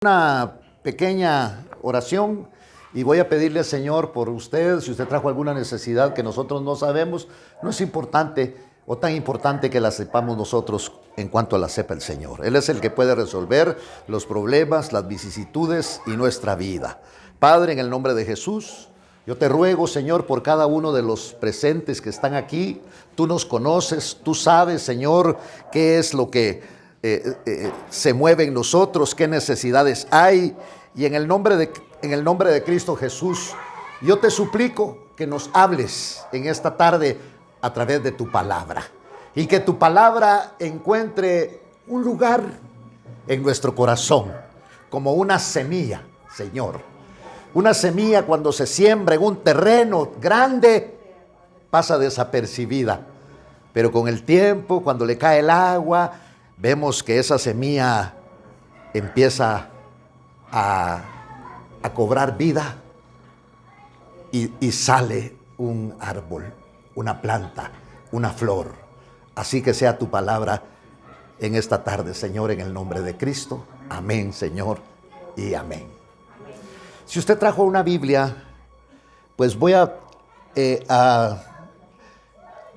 Una pequeña oración y voy a pedirle al Señor por usted. Si usted trajo alguna necesidad que nosotros no sabemos, no es importante o tan importante que la sepamos nosotros en cuanto la sepa el Señor. Él es el que puede resolver los problemas, las vicisitudes y nuestra vida. Padre, en el nombre de Jesús, yo te ruego, Señor, por cada uno de los presentes que están aquí. Tú nos conoces, tú sabes, Señor, qué es lo que se mueve en nosotros, qué necesidades hay, y en el nombre de Cristo Jesús, yo te suplico que nos hables en esta tarde a través de tu palabra, y que tu palabra encuentre un lugar en nuestro corazón, como una semilla, Señor. Una semilla, cuando se siembra en un terreno grande, pasa desapercibida, pero con el tiempo, cuando le cae el agua, vemos que esa semilla empieza a cobrar vida y sale un árbol, una planta, una flor. Así que sea tu palabra en esta tarde, Señor, en el nombre de Cristo. Amén, Señor, y amén. Si usted trajo una Biblia, pues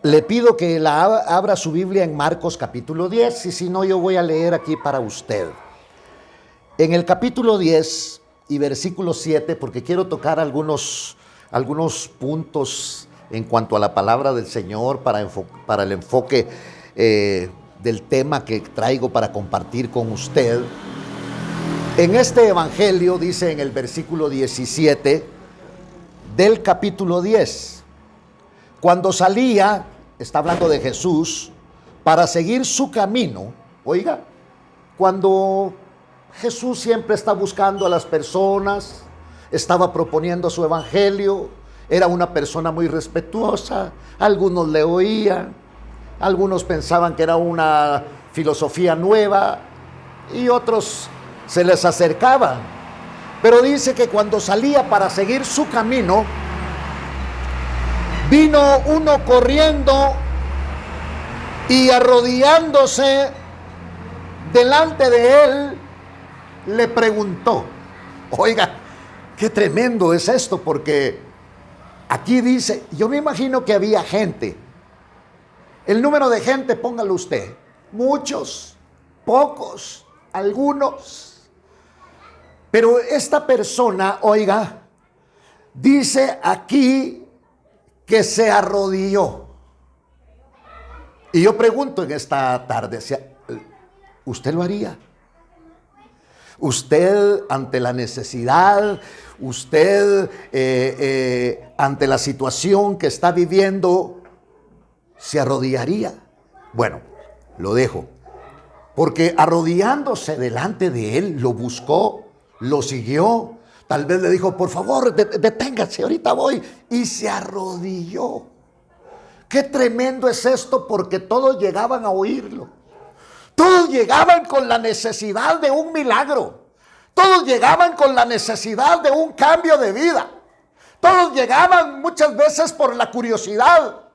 le pido que abra su Biblia en Marcos capítulo 10, y si no, yo voy a leer aquí para usted. En el capítulo 10 y versículo 7, porque quiero tocar algunos puntos en cuanto a la palabra del Señor para el enfoque del tema que traigo para compartir con usted. En este evangelio dice en el versículo 17 del capítulo 10, cuando salía, está hablando de Jesús, para seguir su camino. Oiga, cuando Jesús siempre está buscando a las personas, estaba proponiendo su evangelio, era una persona muy respetuosa, algunos le oían, algunos pensaban que era una filosofía nueva y otros se les acercaban. Pero dice que cuando salía para seguir su camino, vino uno corriendo y arrodillándose delante de él, le preguntó. Oiga, qué tremendo es esto, porque aquí dice, yo me imagino que había gente. El número de gente, póngalo usted. Muchos, pocos, algunos. Pero esta persona, oiga, dice aquí que se arrodilló. Y yo pregunto en esta tarde, ¿usted lo haría? Usted ante la necesidad, usted ante la situación que está viviendo, ¿se arrodillaría? Bueno, lo dejo, porque arrodillándose delante de él, lo buscó, lo siguió, tal vez le dijo, por favor, deténgase, ahorita voy, y se arrodilló. Qué tremendo es esto, porque todos llegaban a oírlo. Todos llegaban con la necesidad de un milagro. Todos llegaban con la necesidad de un cambio de vida. Todos llegaban muchas veces por la curiosidad.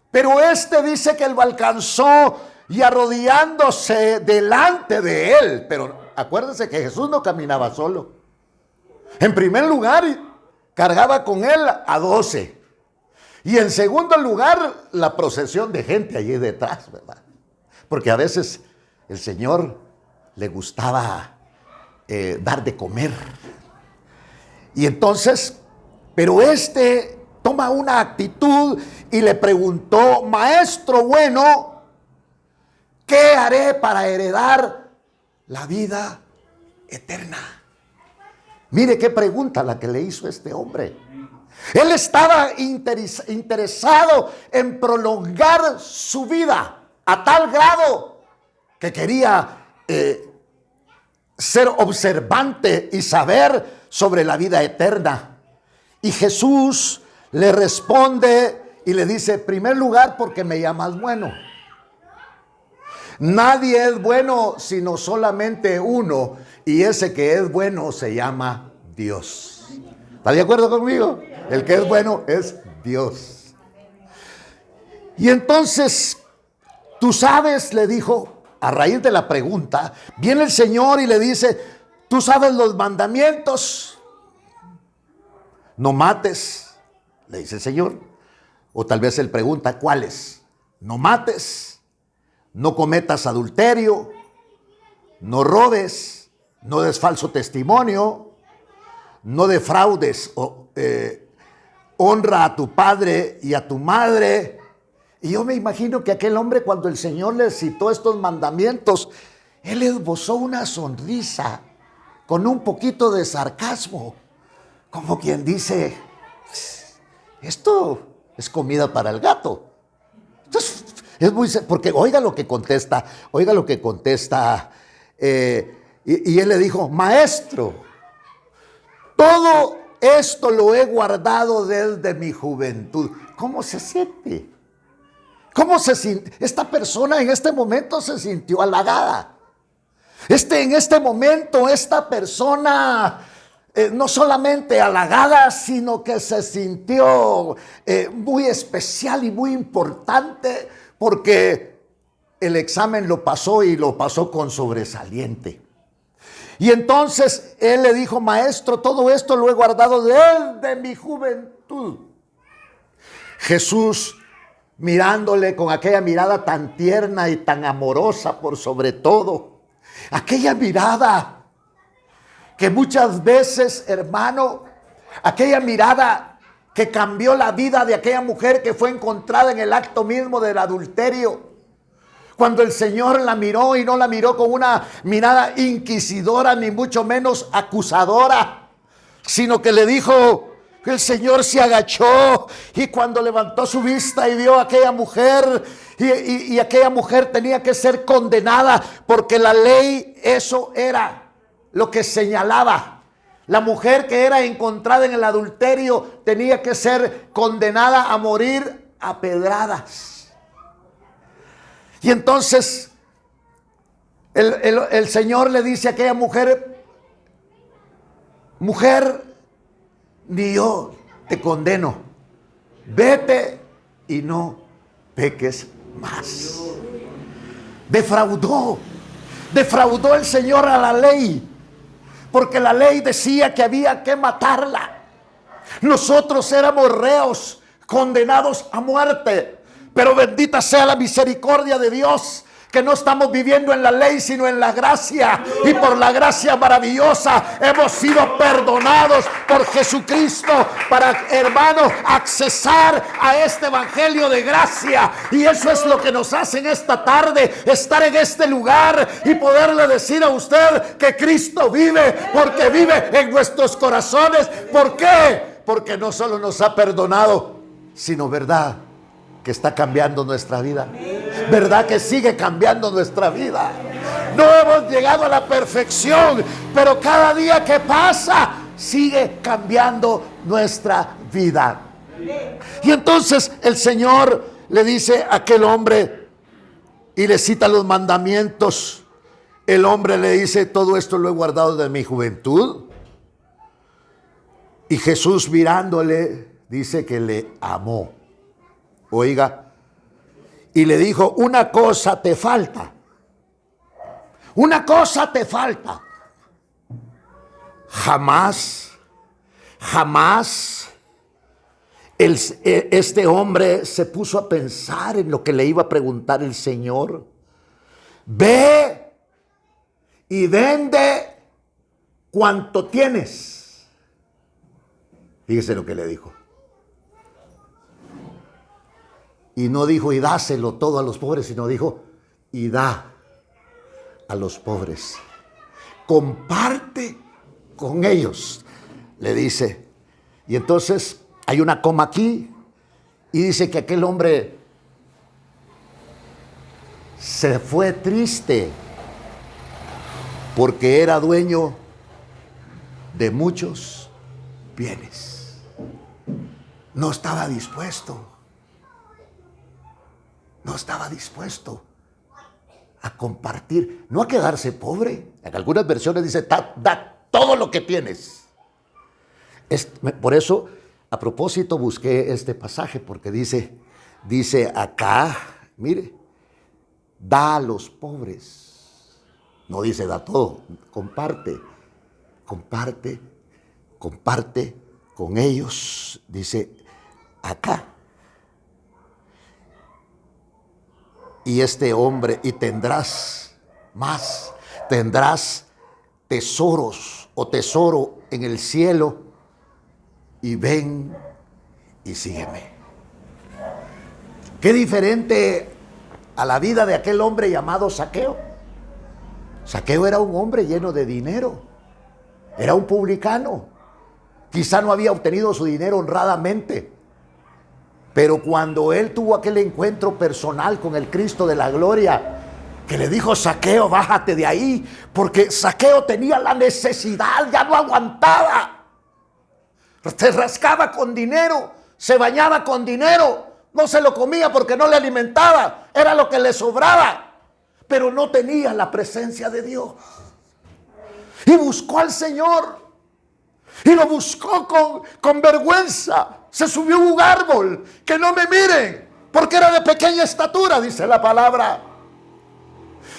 Pero este dice que él lo alcanzó y arrodillándose delante de él. Pero acuérdense que Jesús no caminaba solo. En primer lugar, cargaba con él a 12. Y en segundo lugar, la procesión de gente allí detrás, ¿verdad? Porque a veces el Señor le gustaba dar de comer. Y entonces, pero este toma una actitud y le preguntó, maestro bueno, ¿qué haré para heredar la vida eterna? Mire qué pregunta la que le hizo este hombre. Él estaba interesado en prolongar su vida a tal grado que quería ser observante y saber sobre la vida eterna. Y Jesús le responde y le dice, en primer lugar, porque me llamas bueno. Nadie es bueno sino solamente uno, y ese que es bueno se llama Dios. ¿Está de acuerdo conmigo? El que es bueno es Dios. Y entonces, tú sabes, le dijo, a raíz de la pregunta, viene el Señor y le dice, Tú sabes los mandamientos. No mates, le dice el Señor. O tal vez él pregunta, ¿cuáles? No mates, no cometas adulterio, no robes, no des falso testimonio, no defraudes, honra a tu padre y a tu madre. Y yo me imagino que aquel hombre, cuando el Señor le citó estos mandamientos, él esbozó una sonrisa con un poquito de sarcasmo, como quien dice, esto es comida para el gato. Entonces, es muy, porque oiga lo que contesta, y él le dijo, maestro, todo esto lo he guardado desde mi juventud. ¿Cómo se siente? ¿Cómo se siente? Esta persona en este momento se sintió halagada. En este momento esta persona no solamente halagada, sino que se sintió muy especial y muy importante, porque el examen lo pasó y lo pasó con sobresaliente. Y entonces él le dijo, maestro, todo esto lo he guardado desde mi juventud. Jesús, mirándole con aquella mirada tan tierna y tan amorosa por sobre todo, aquella mirada que muchas veces, hermano, aquella mirada que cambió la vida de aquella mujer que fue encontrada en el acto mismo del adulterio. Cuando el Señor la miró, y no la miró con una mirada inquisidora ni mucho menos acusadora, sino que le dijo, el Señor se agachó, y cuando levantó su vista y vio a aquella mujer, y aquella mujer tenía que ser condenada, porque la ley eso era lo que señalaba. La mujer que era encontrada en el adulterio tenía que ser condenada a morir a pedradas. Y entonces el Señor le dice a aquella mujer, mujer, ni yo te condeno, vete y no peques más. Defraudó el Señor a la ley, porque la ley decía que había que matarla. Nosotros éramos reos, condenados a muerte. Pero bendita sea la misericordia de Dios, que no estamos viviendo en la ley, sino en la gracia. Y por la gracia maravillosa hemos sido perdonados por Jesucristo, para, hermano, accesar a este evangelio de gracia. Y eso es lo que nos hace en esta tarde, estar en este lugar y poderle decir a usted que Cristo vive, porque vive en nuestros corazones. ¿Por qué? Porque no solo nos ha perdonado, sino, ¿verdad?, que está cambiando nuestra vida. ¿Verdad que sigue cambiando nuestra vida? No hemos llegado a la perfección, pero cada día que pasa sigue cambiando nuestra vida. Y entonces el Señor le dice a aquel hombre y le cita los mandamientos. El hombre le dice, todo esto lo he guardado de mi juventud. Y Jesús, mirándole, dice que le amó. Oiga, y le dijo, una cosa te falta. Una cosa te falta. Jamás este hombre se puso a pensar en lo que le iba a preguntar el Señor. Ve y vende cuanto tienes. Fíjese lo que le dijo. Y no dijo, y dáselo todo a los pobres, sino dijo, y da a los pobres. Comparte con ellos, le dice. Y entonces hay una coma aquí, y dice que aquel hombre se fue triste, porque era dueño de muchos bienes. No estaba dispuesto a compartir, no a quedarse pobre. En algunas versiones dice, da todo lo que tienes. Por eso, a propósito, busqué este pasaje, porque dice acá, mire, da a los pobres. No dice da todo, comparte. comparte con ellos, dice acá. Y este hombre, y tendrás más, tendrás tesoros o tesoro en el cielo, y ven y sígueme. Qué diferente a la vida de aquel hombre llamado Zaqueo. Zaqueo era un hombre lleno de dinero, era un publicano, quizá no había obtenido su dinero honradamente, pero cuando él tuvo aquel encuentro personal con el Cristo de la gloria, que le dijo: Zaqueo, bájate de ahí, porque Zaqueo tenía la necesidad, ya no aguantaba, se rascaba con dinero, se bañaba con dinero, no se lo comía porque no le alimentaba, era lo que le sobraba, pero no tenía la presencia de Dios. Y buscó al Señor, y lo buscó con vergüenza. Se subió a un árbol, que no me miren, porque era de pequeña estatura, dice la palabra.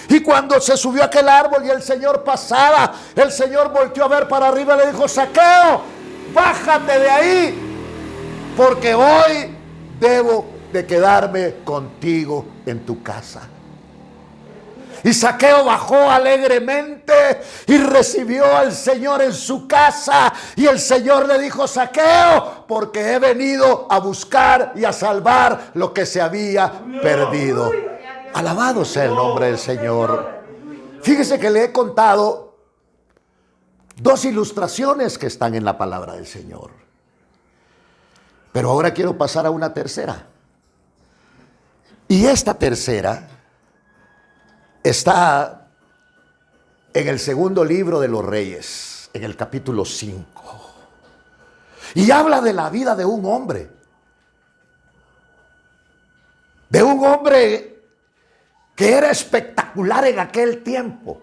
Y cuando se subió a aquel árbol y el Señor pasaba, el Señor volteó a ver para arriba y le dijo: Zaqueo, bájate de ahí, porque hoy debo de quedarme contigo en tu casa. Y Zaqueo bajó alegremente y recibió al Señor en su casa. Y el Señor le dijo: Zaqueo, porque he venido a buscar y a salvar lo que se había perdido. Alabado sea el nombre del Señor. Fíjese que le he contado dos ilustraciones que están en la palabra del Señor. Pero ahora quiero pasar a una tercera. Y esta tercera está en el segundo libro de los Reyes, en el capítulo 5. Y habla de la vida de un hombre. De un hombre que era espectacular en aquel tiempo.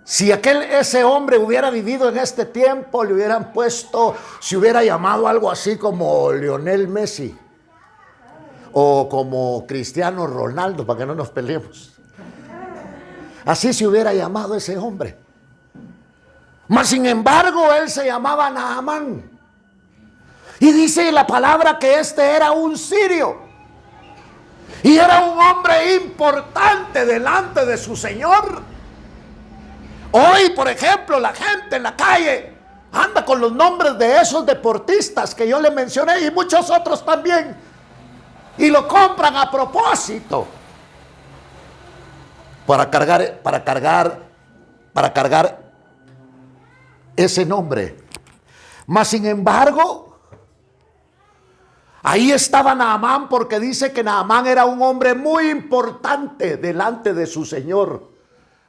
Si ese hombre hubiera vivido en este tiempo, le hubieran puesto, se hubiera llamado algo así como Lionel Messi o como Cristiano Ronaldo, para que no nos peleemos. Así se hubiera llamado ese hombre. Mas sin embargo, él se llamaba Naamán. Y dice la palabra que este era un sirio. Y era un hombre importante delante de su Señor. Hoy, por ejemplo, la gente en la calle anda con los nombres de esos deportistas que yo le mencioné y muchos otros también. Y lo compran a propósito. Para cargar ese nombre. Mas sin embargo, ahí estaba Naamán, porque dice que Naamán era un hombre muy importante delante de su Señor,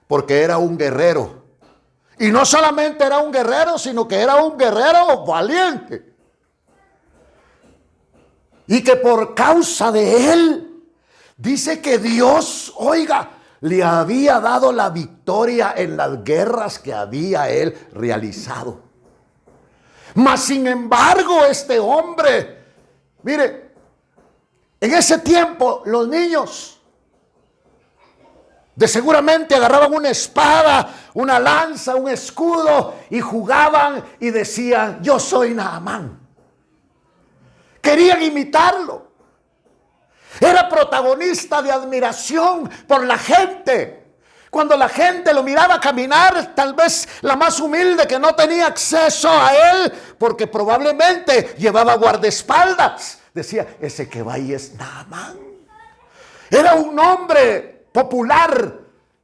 porque era un guerrero. Y no solamente era un guerrero, sino que era un guerrero valiente. Y que por causa de él, dice que Dios, oiga, le había dado la victoria en las guerras que había él realizado. Mas sin embargo, este hombre, mire, en ese tiempo los niños de seguramente agarraban una espada, una lanza, un escudo y jugaban y decían: yo soy Naamán. Querían imitarlo. Era protagonista de admiración por la gente. Cuando la gente lo miraba caminar, tal vez la más humilde que no tenía acceso a él, porque probablemente llevaba guardaespaldas, decía: ese que va ahí es Naamán. Era un hombre popular,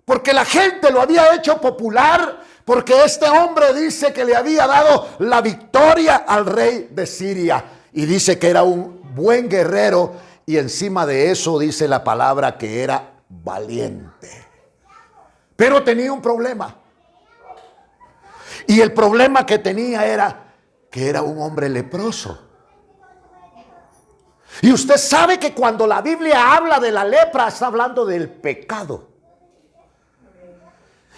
porque la gente lo había hecho popular, porque este hombre dice que le había dado la victoria al rey de Siria. Y dice que era un buen guerrero. Y encima de eso dice la palabra que era valiente. Pero tenía un problema. Y el problema que tenía era que era un hombre leproso. Y usted sabe que cuando la Biblia habla de la lepra, está hablando del pecado.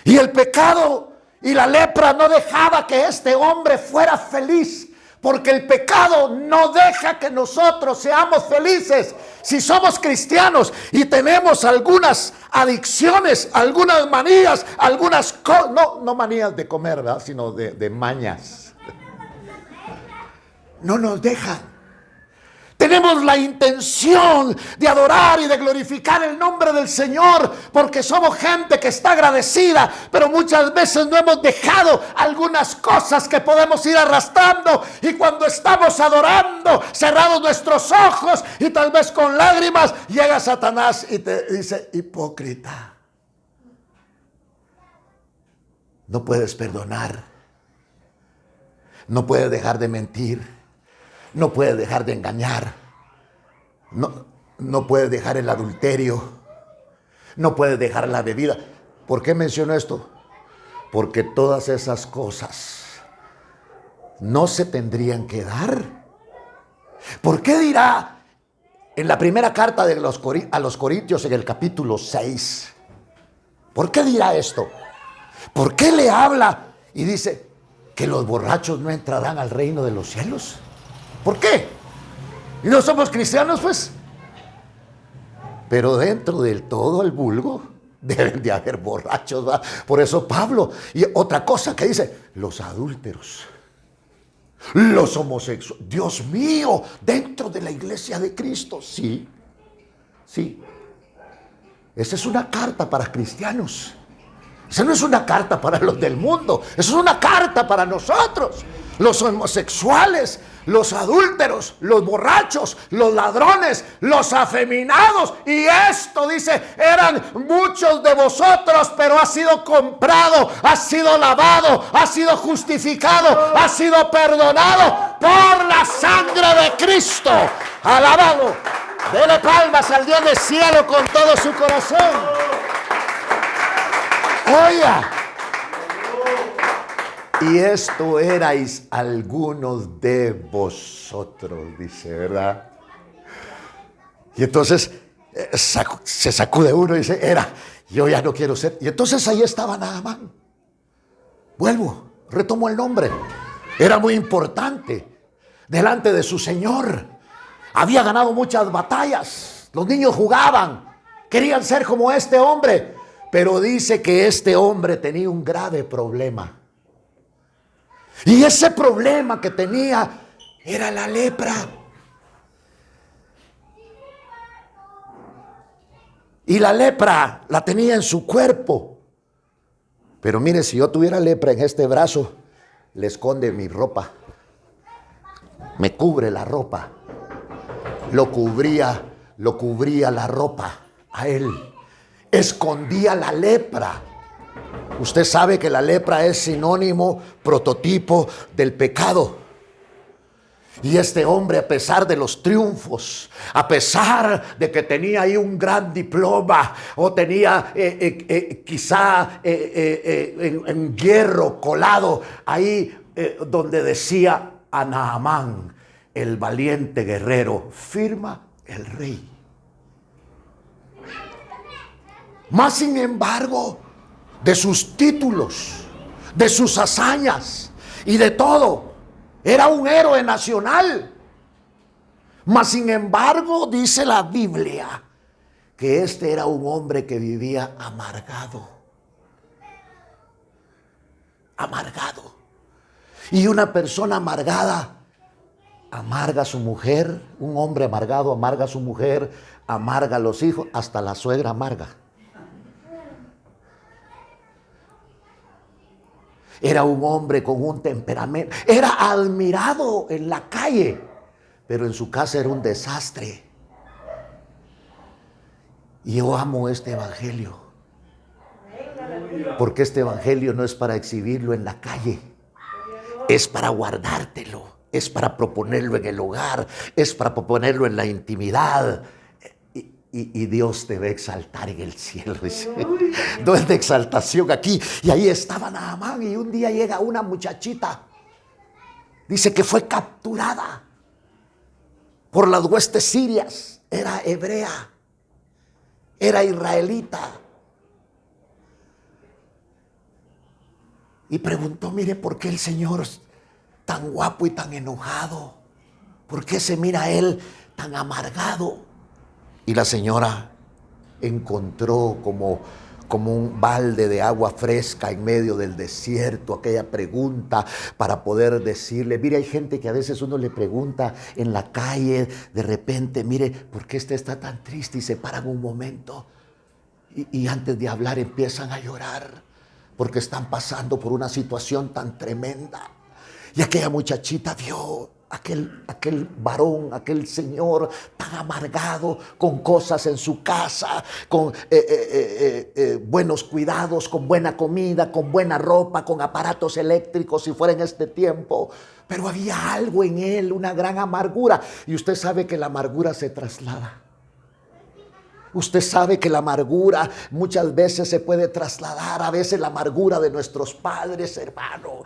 Y el pecado y la lepra no dejaba que este hombre fuera feliz. Porque el pecado no deja que nosotros seamos felices. Si somos cristianos y tenemos algunas adicciones, algunas manías, algunas cosas, no manías de comer, ¿verdad? Sino de mañas. No nos dejan. Tenemos la intención de adorar y de glorificar el nombre del Señor porque somos gente que está agradecida, pero muchas veces no hemos dejado algunas cosas que podemos ir arrastrando, y cuando estamos adorando, cerrados nuestros ojos y tal vez con lágrimas, llega Satanás y te dice: hipócrita, no puedes perdonar, no puedes dejar de mentir, no puedes dejar de engañar, no puedes dejar el adulterio, no puedes dejar la bebida. ¿Por qué menciono esto? Porque todas esas cosas no se tendrían que dar. ¿Por qué dirá en la primera carta a los Corintios, en el capítulo 6? ¿Por qué dirá esto? ¿Por qué le habla y dice que los borrachos no entrarán al reino de los cielos? ¿Por qué? ¿Y no somos cristianos, pues? Pero dentro del todo el vulgo deben de haber borrachos, ¿verdad? Por eso Pablo, y otra cosa que dice, los adúlteros, los homosexuales. Dios mío, dentro de la iglesia de Cristo. Sí. Esa es una carta para cristianos. Esa no es una carta para los del mundo. Esa es una carta para nosotros. Los homosexuales, los adúlteros, los borrachos, los ladrones, los afeminados. Y esto dice, eran muchos de vosotros, pero ha sido comprado, ha sido lavado, ha sido justificado, ha sido perdonado por la sangre de Cristo. Alabado. Dele palmas al Dios del cielo con todo su corazón. Oiga. Y esto erais algunos de vosotros, dice, ¿verdad? Y entonces se sacude uno y dice, yo ya no quiero ser. Y entonces ahí estaba Naamán. Retomo el nombre. Era muy importante delante de su Señor. Había ganado muchas batallas. Los niños jugaban. Querían ser como este hombre. Pero dice que este hombre tenía un grave problema. Y ese problema que tenía era la lepra. Y la lepra la tenía en su cuerpo. Pero mire, si yo tuviera lepra en este brazo, le esconde mi ropa. Me cubre la ropa. Lo cubría la ropa a él. Escondía la lepra. Usted sabe que la lepra es sinónimo, prototipo del pecado. Y este hombre, a pesar de los triunfos, a pesar de que tenía ahí un gran diploma, o tenía quizá en hierro colado, ahí donde decía a Naamán, el valiente guerrero, firma el rey. Mas sin embargo, de sus títulos, de sus hazañas y de todo, era un héroe nacional. Mas sin embargo, dice la Biblia, que este era un hombre que vivía amargado. Amargado. Y una persona amargada amarga a su mujer. Un hombre amargado amarga a su mujer, amarga a los hijos, hasta la suegra amarga. Era un hombre con un temperamento. Era admirado en la calle, pero en su casa era un desastre. Y yo amo este evangelio, porque este evangelio no es para exhibirlo en la calle, es para guardártelo, es para proponerlo en el hogar, es para proponerlo en la intimidad. Y Dios te va a exaltar en el cielo. No es de exaltación aquí. Y ahí estaba Naamán, y un día llega una muchachita. Dice que fue capturada por las huestes sirias. Era hebrea, era israelita. Y preguntó, mire, ¿por qué el Señor es tan guapo y tan enojado? ¿Por qué se mira a él tan amargado? Y la señora encontró como un balde de agua fresca en medio del desierto, aquella pregunta para poder decirle. Mire, hay gente que a veces uno le pregunta en la calle, de repente, mire, ¿por qué usted está tan triste? Y se paran un momento y antes de hablar empiezan a llorar porque están pasando por una situación tan tremenda. Y aquella muchachita vio aquel varón, aquel señor tan amargado, con cosas en su casa, con buenos cuidados, con buena comida, con buena ropa, con aparatos eléctricos si fuera en este tiempo. Pero había algo en él, una gran amargura. Y usted sabe que la amargura se traslada. Usted sabe que la amargura muchas veces se puede trasladar. A veces la amargura de nuestros padres, hermano,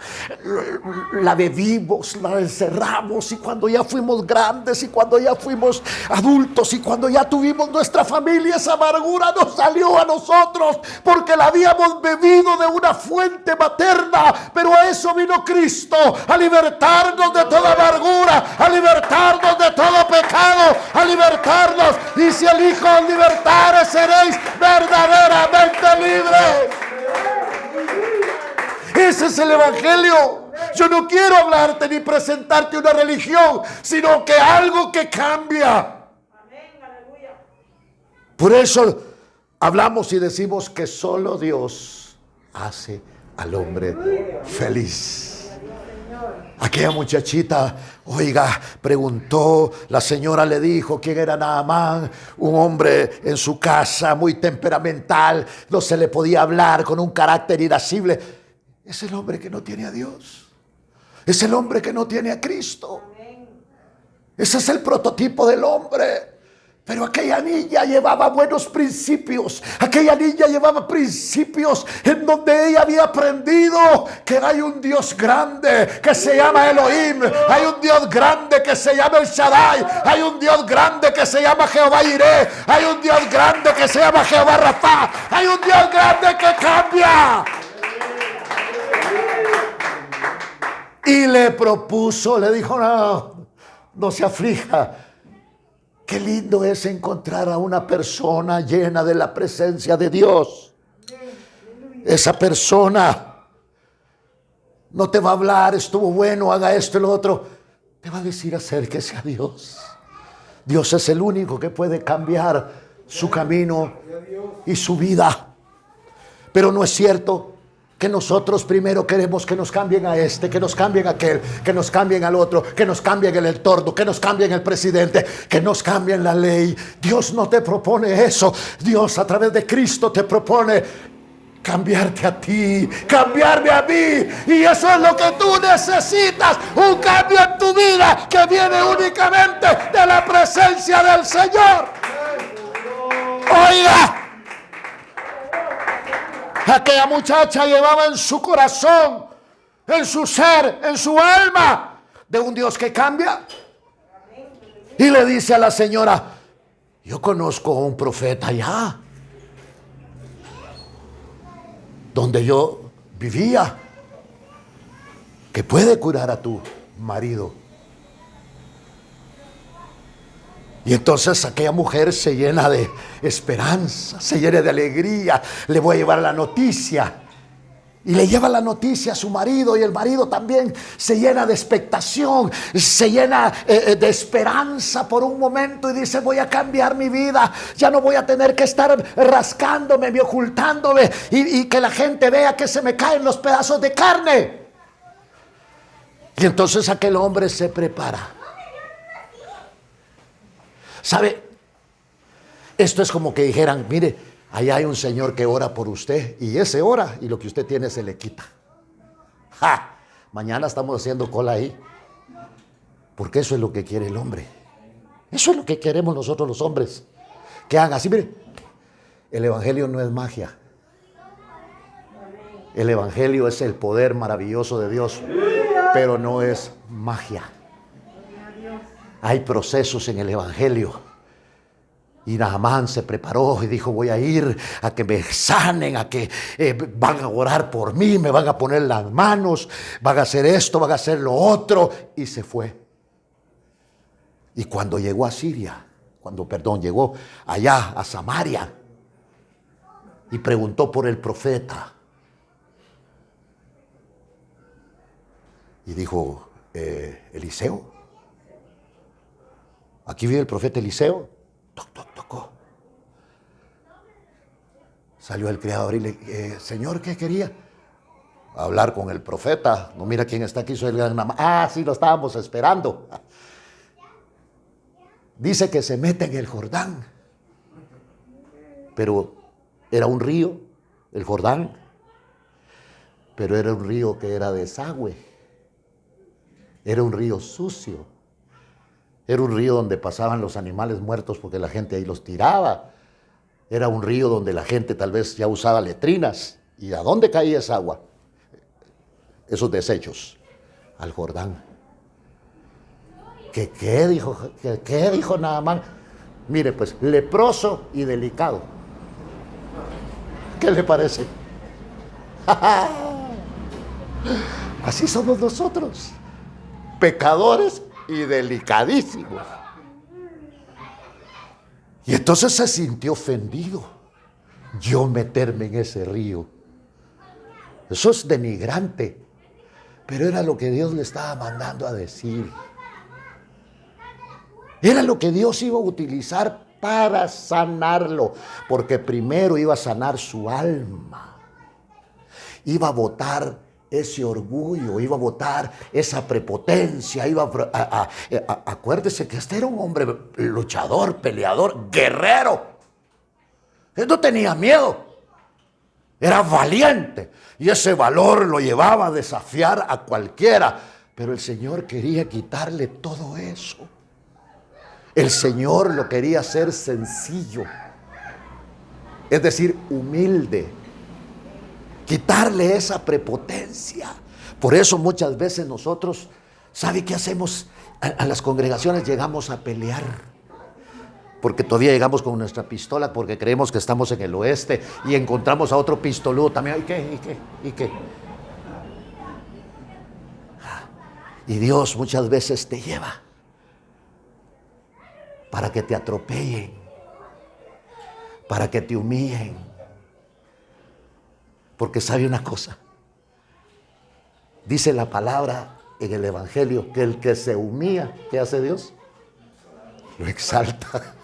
la bebimos, la encerramos, y cuando ya fuimos grandes, y cuando ya fuimos adultos, y cuando ya tuvimos nuestra familia, esa amargura nos salió a nosotros porque la habíamos bebido de una fuente materna. Pero a eso vino Cristo, a libertarnos de toda amargura, a libertarnos de todo pecado, a libertarnos. Y si el Hijo os libertare, seréis verdaderamente libres. Ese es el Evangelio. Yo no quiero hablarte ni presentarte una religión, sino que algo que cambia. Por eso hablamos y decimos que solo Dios hace al hombre feliz. Aquella muchachita, oiga, preguntó, la señora le dijo quién era Naamán, un hombre en su casa muy temperamental, no se le podía hablar, con un carácter irascible. Es el hombre que no tiene a Dios, es el hombre que no tiene a Cristo. Ese es el prototipo del hombre. Pero aquella niña llevaba buenos principios. Aquella niña llevaba principios en donde ella había aprendido que hay un Dios grande que se llama Elohim. Hay un Dios grande que se llama El Shaddai. Hay un Dios grande que se llama Jehová Jireh. Hay un Dios grande que se llama Jehová Rafa. Hay un Dios grande que cambia. Y le propuso, le dijo, no se aflija. Qué lindo es encontrar a una persona llena de la presencia de Dios. Esa persona no te va a hablar, estuvo bueno, haga esto y lo otro. Te va a decir, acérquese a Dios. Dios es el único que puede cambiar su camino y su vida. Pero no es cierto que nosotros primero queremos que nos cambien a este, que nos cambien a aquel, que nos cambien al otro, que nos cambien el entorno, que nos cambien el presidente, que nos cambien la ley. Dios no te propone eso. Dios a través de Cristo te propone cambiarte a ti, cambiarme a mí. Y eso es lo que tú necesitas, un cambio en tu vida que viene únicamente de la presencia del Señor. Oiga, aquella muchacha llevaba en su corazón, en su ser, en su alma, de un Dios que cambia. Y le dice a la señora, yo conozco a un profeta allá, donde yo vivía, que puede curar a tu marido. Y entonces aquella mujer se llena de esperanza, se llena de alegría. Le voy a llevar la noticia. Y le lleva la noticia a su marido, y el marido también se llena de expectación, se llena de esperanza por un momento, y dice, voy a cambiar mi vida. Ya no voy a tener que estar rascándome y ocultándome y que la gente vea que se me caen los pedazos de carne. Y entonces aquel hombre se prepara. ¿Sabe? Esto es como que dijeran, mire, allá hay un señor que ora por usted, y ese ora y lo que usted tiene se le quita. ¡Ja! Mañana estamos haciendo cola ahí. Porque eso es lo que quiere el hombre. Eso es lo que queremos nosotros los hombres. Que hagan así, mire. El evangelio no es magia. El evangelio es el poder maravilloso de Dios, pero no es magia. Hay procesos en el evangelio. Y Naamán se preparó y dijo, voy a ir a que me sanen, a que van a orar por mí, me van a poner las manos, van a hacer esto, van a hacer lo otro. Y se fue. Y cuando llegó a Siria, llegó allá a Samaria y preguntó por el profeta. Y dijo, Eliseo, aquí vive el profeta Eliseo. Tocó. Salió el criado y le Señor, ¿qué quería? Hablar con el profeta. No, mira quién está aquí, soy el gran Naamán. Ah, sí, lo estábamos esperando. Dice que se mete en el Jordán. Pero era un río, el Jordán. Pero era un río que era desagüe. Era un río sucio. Era un río donde pasaban los animales muertos porque la gente ahí los tiraba. Era un río donde la gente tal vez ya usaba letrinas. ¿Y a dónde caía esa agua? Esos desechos. Al Jordán. ¿Qué dijo Naamán? Mire, pues, leproso y delicado. ¿Qué le parece? Así somos nosotros. Pecadores y delicadísimos. Y entonces se sintió ofendido. Yo meterme en ese río. Eso es denigrante. Pero era lo que Dios le estaba mandando a decir. Era lo que Dios iba a utilizar para sanarlo. Porque primero iba a sanar su alma. Iba a botar ese orgullo, iba a botar esa prepotencia, acuérdese que este era un hombre luchador, peleador, guerrero. Él no tenía miedo, era valiente y ese valor lo llevaba a desafiar a cualquiera. Pero el Señor quería quitarle todo eso. El Señor lo quería hacer sencillo, es decir, humilde. Quitarle esa prepotencia. Por eso muchas veces nosotros, ¿sabe qué hacemos? A las congregaciones llegamos a pelear. Porque todavía llegamos con nuestra pistola porque creemos que estamos en el oeste y encontramos a otro pistoludo también. ¿Y qué? Y Dios muchas veces te lleva para que te atropellen, para que te humillen. Porque sabe una cosa, dice la palabra en el Evangelio que el que se humilla, ¿qué hace Dios? Lo exalta.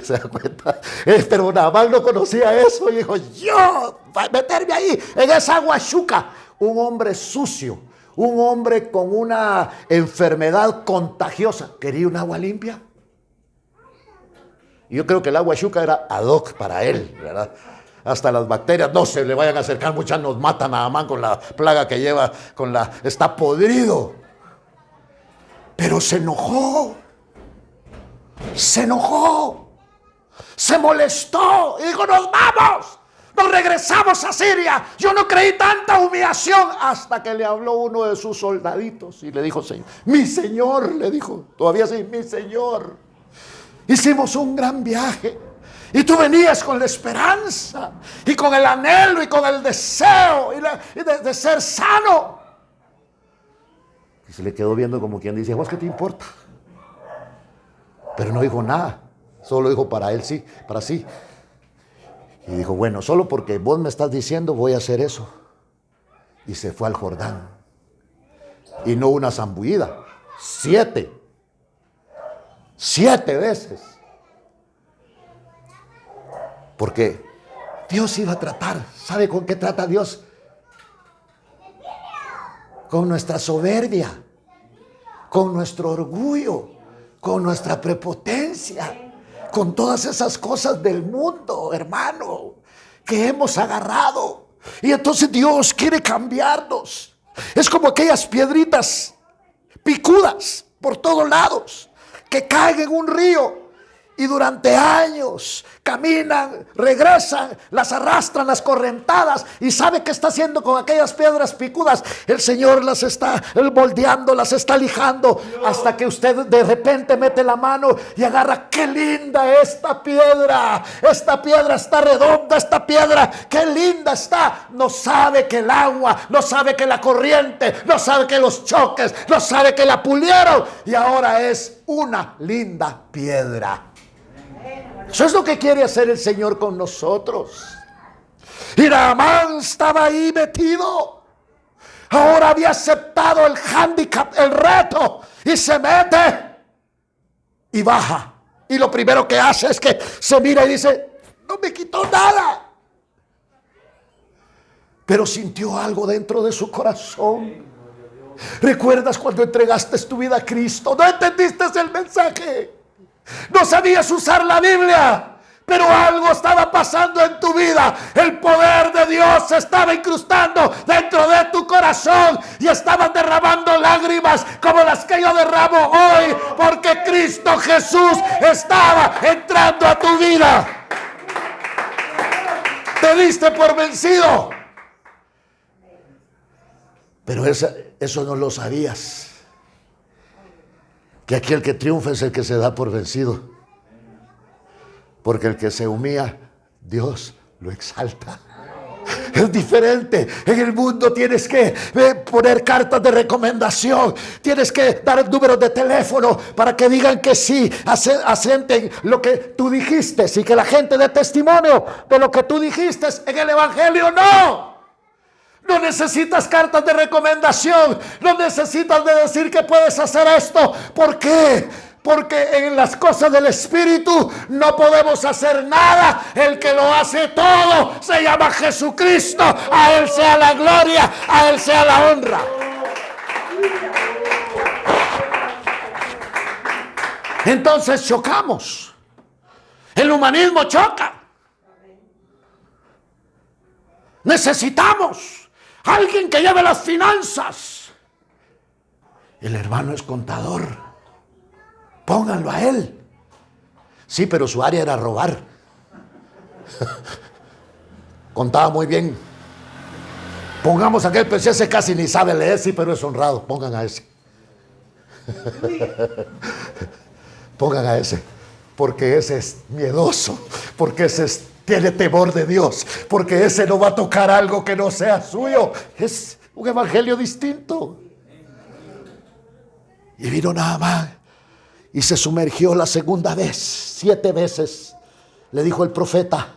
¿Se da cuenta? Pero Naamán no conocía eso y dijo, yo voy a meterme ahí en esa agua chuca. Un hombre sucio, un hombre con una enfermedad contagiosa. ¿Quería un agua limpia? Yo creo que el agua chuca era ad hoc para él, ¿verdad? Hasta las bacterias no se le vayan a acercar, muchas nos matan a Naamán con la plaga que lleva, está podrido. Pero se enojó, se molestó y dijo, nos vamos, nos regresamos a Siria. Yo no creí tanta humillación hasta que le habló uno de sus soldaditos y le dijo, mi señor, le dijo, todavía sí, mi señor, hicimos un gran viaje. Y tú venías con la esperanza y con el anhelo y con el deseo de ser sano. Y se le quedó viendo como quien dice, ¿vos qué te importa? Pero no dijo nada, solo dijo para él sí, para sí. Y dijo, bueno, solo porque vos me estás diciendo voy a hacer eso. Y se fue al Jordán. Y no una zambullida, 7 veces. Porque Dios iba a tratar. ¿Sabe con qué trata Dios? Con nuestra soberbia, con nuestro orgullo, con nuestra prepotencia, con todas esas cosas del mundo, hermano, que hemos agarrado. Y entonces Dios quiere cambiarnos. Es como aquellas piedritas picudas por todos lados que caen en un río. Y durante años caminan, regresan, las arrastran las correntadas. ¿Y sabe qué está haciendo con aquellas piedras picudas? El Señor las está moldeando, las está lijando, hasta que usted de repente mete la mano y agarra. ¡Qué linda esta piedra! Esta piedra está redonda, esta piedra, ¡qué linda está! No sabe que el agua, no sabe que la corriente, no sabe que los choques, no sabe que la pulieron. Y ahora es una linda piedra. Eso es lo que quiere hacer el Señor con nosotros. Y Naamán estaba ahí metido. Ahora había aceptado el hándicap, el reto, y se mete y baja. Y lo primero que hace es que se mira y dice: no me quitó nada. Pero sintió algo dentro de su corazón. ¿Recuerdas cuando entregaste tu vida a Cristo? No entendiste el mensaje. No sabías usar la Biblia. Pero algo estaba pasando en tu vida. El poder de Dios se estaba incrustando dentro de tu corazón. Y estaban derramando lágrimas como las que yo derramo hoy. Porque Cristo Jesús estaba entrando a tu vida. Te diste por vencido. Pero eso no lo sabías. Que aquí el que triunfa es el que se da por vencido. Porque el que se humilla, Dios lo exalta. Es diferente. En el mundo tienes que poner cartas de recomendación. Tienes que dar números de teléfono para que digan que sí, asienten lo que tú dijiste. Y que la gente dé testimonio de lo que tú dijiste. En el Evangelio no. No necesitas cartas de recomendación. No necesitas de decir que puedes hacer esto. ¿Por qué? Porque en las cosas del Espíritu no podemos hacer nada. El que lo hace todo se llama Jesucristo. A Él sea la gloria, a Él sea la honra. Entonces chocamos. El humanismo choca. Necesitamos alguien que lleve las finanzas. El hermano es contador. Pónganlo a él. Sí, pero su área era robar. Contaba muy bien. Pongamos a aquel, pues ese casi ni sabe leer, sí, pero es honrado. Pongan a ese. Pongan a ese. Porque ese es miedoso. Porque ese tiene temor de Dios. Porque ese no va a tocar algo que no sea suyo. Es un evangelio distinto. Y vino Naamán. Y se sumergió la segunda vez. 7 veces le dijo el profeta.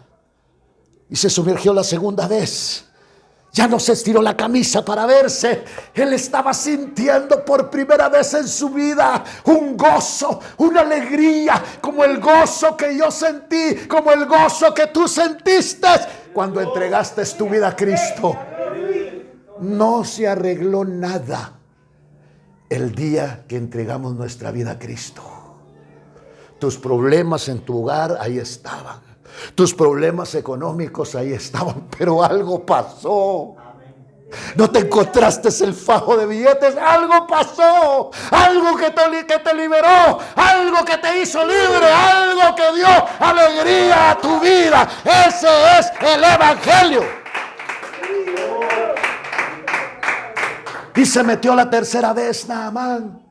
Y se sumergió la segunda vez. Ya no se estiró la camisa para verse. Él estaba sintiendo por primera vez en su vida un gozo, una alegría, como el gozo que yo sentí, como el gozo que tú sentiste cuando entregaste tu vida a Cristo. No se arregló nada el día que entregamos nuestra vida a Cristo. Tus problemas en tu hogar, ahí estaban. Tus problemas económicos, ahí estaban. Pero algo pasó. No te encontraste el fajo de billetes. Algo pasó. Algo que te liberó. Algo que te hizo libre. Algo que dio alegría a tu vida. Ese es el evangelio. Y se metió la tercera vez Naamán.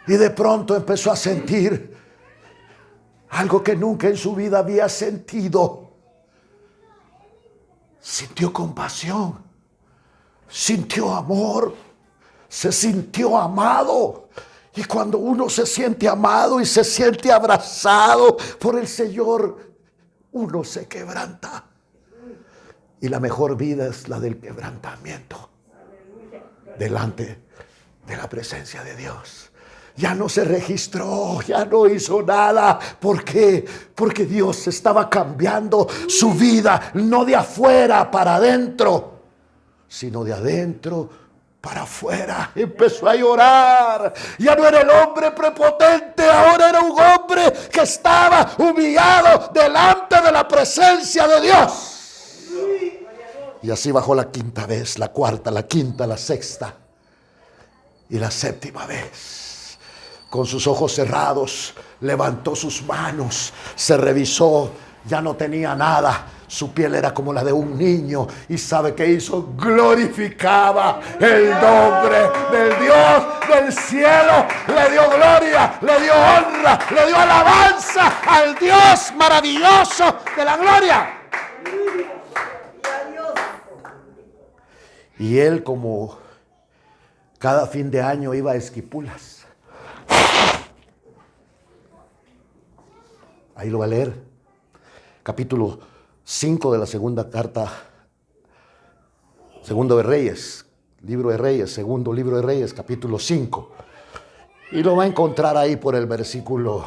Y de pronto empezó a sentir algo que nunca en su vida había sentido. Sintió compasión. Sintió amor. Se sintió amado. Y cuando uno se siente amado y se siente abrazado por el Señor, uno se quebranta. Y la mejor vida es la del quebrantamiento. Delante de la presencia de Dios. Ya no se registró, ya no hizo nada. ¿Por qué? Porque Dios estaba cambiando su vida, no de afuera para adentro, sino de adentro para afuera. Empezó a llorar. Ya no era el hombre prepotente, ahora era un hombre que estaba humillado delante de la presencia de Dios. Y así bajó la quinta vez, la cuarta, la quinta, la sexta y la séptima vez. Con sus ojos cerrados, levantó sus manos, se revisó, ya no tenía nada. Su piel era como la de un niño. ¿Y sabe qué hizo? Glorificaba el nombre del Dios del cielo. Le dio gloria, le dio honra, le dio alabanza al Dios maravilloso de la gloria. Y él, como cada fin de año, iba a Esquipulas Ahí lo va a leer. Capítulo 5 de la segunda carta, segundo de Reyes, libro de Reyes, segundo libro de Reyes, capítulo 5. Y lo va a encontrar ahí por el versículo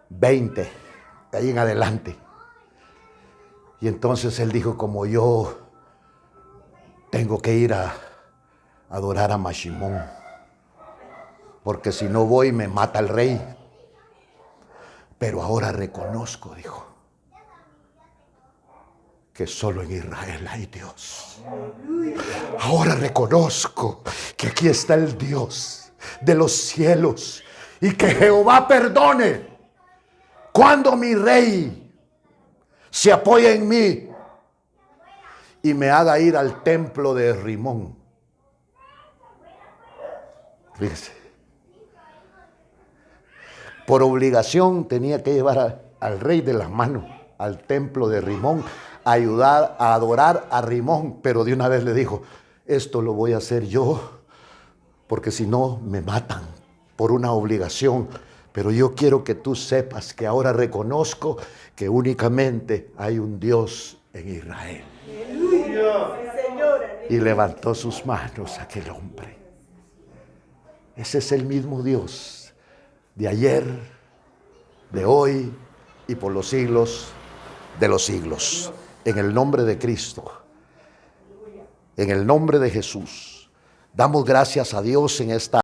20, de ahí en adelante. Y entonces él dijo, como yo tengo que ir a adorar a Mashimón, porque si no voy me mata el rey. Pero ahora reconozco, dijo, que solo en Israel hay Dios. Ahora reconozco que aquí está el Dios de los cielos y que Jehová perdone cuando mi rey se apoya en mí y me haga ir al templo de Rimón. Fíjese, por obligación tenía que llevar al rey de las manos al templo de Rimón, a ayudar a adorar a Rimón, pero de una vez le dijo, esto lo voy a hacer yo, porque si no me matan por una obligación, pero yo quiero que tú sepas que ahora reconozco que únicamente hay un Dios en Israel. Y levantó sus manos aquel hombre. Ese es el mismo Dios de ayer, de hoy y por los siglos de los siglos. En el nombre de Cristo, en el nombre de Jesús, damos gracias a Dios en esta